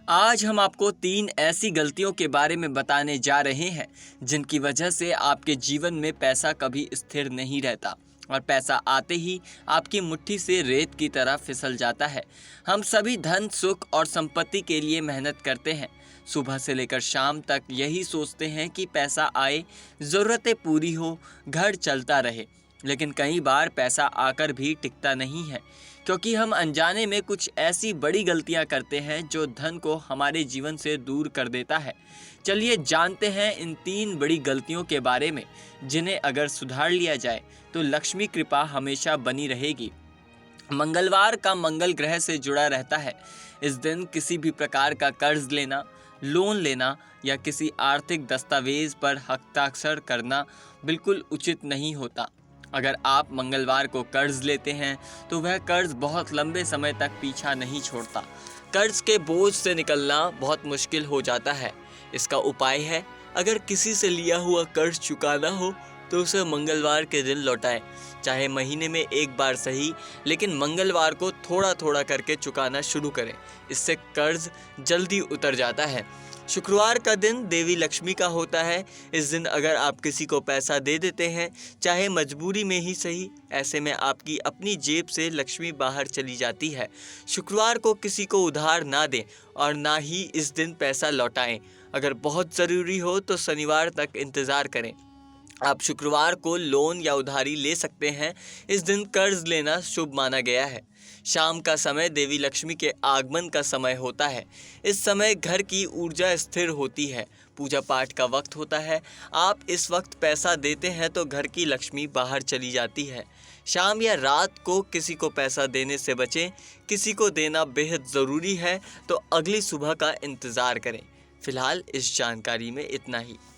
आज हम आपको 3 ऐसी गलतियों के बारे में बताने जा रहे हैं जिनकी वजह से आपके जीवन में पैसा कभी स्थिर नहीं रहता और पैसा आते ही आपकी मुट्ठी से रेत की तरह फिसल जाता है। हम सभी धन, सुख और संपत्ति के लिए मेहनत करते हैं। सुबह से लेकर शाम तक यही सोचते हैं कि पैसा आए, ज़रूरतें पूरी हो, घर चलता रहे। लेकिन कई बार पैसा आकर भी टिकता नहीं है, क्योंकि हम अनजाने में कुछ ऐसी बड़ी गलतियां करते हैं जो धन को हमारे जीवन से दूर कर देता है। चलिए जानते हैं इन 3 बड़ी गलतियों के बारे में, जिन्हें अगर सुधार लिया जाए तो लक्ष्मी कृपा हमेशा बनी रहेगी। मंगलवार का मंगल ग्रह से जुड़ा रहता है। इस दिन किसी भी प्रकार का कर्ज लेना, लोन लेना या किसी आर्थिक दस्तावेज पर हस्ताक्षर करना बिल्कुल उचित नहीं होता। अगर आप मंगलवार को कर्ज लेते हैं तो वह कर्ज बहुत लंबे समय तक पीछा नहीं छोड़ता। कर्ज के बोझ से निकलना बहुत मुश्किल हो जाता है। इसका उपाय है, अगर किसी से लिया हुआ कर्ज चुकाना हो तो उसे मंगलवार के दिन लौटाएं। चाहे महीने में एक बार सही, लेकिन मंगलवार को थोड़ा थोड़ा करके चुकाना शुरू करें। इससे कर्ज जल्दी उतर जाता है। शुक्रवार का दिन देवी लक्ष्मी का होता है। इस दिन अगर आप किसी को पैसा दे देते हैं, चाहे मजबूरी में ही सही, ऐसे में आपकी अपनी जेब से लक्ष्मी बाहर चली जाती है। शुक्रवार को किसी को उधार ना दें और ना ही इस दिन पैसा लौटाएं। अगर बहुत ज़रूरी हो तो शनिवार तक इंतज़ार करें। आप शुक्रवार को लोन या उधारी ले सकते हैं। इस दिन कर्ज लेना शुभ माना गया है। शाम का समय देवी लक्ष्मी के आगमन का समय होता है। इस समय घर की ऊर्जा स्थिर होती है, पूजा पाठ का वक्त होता है। आप इस वक्त पैसा देते हैं तो घर की लक्ष्मी बाहर चली जाती है। शाम या रात को किसी को पैसा देने से बचें। किसी को देना बेहद ज़रूरी है तो अगली सुबह का इंतज़ार करें। फिलहाल इस जानकारी में इतना ही।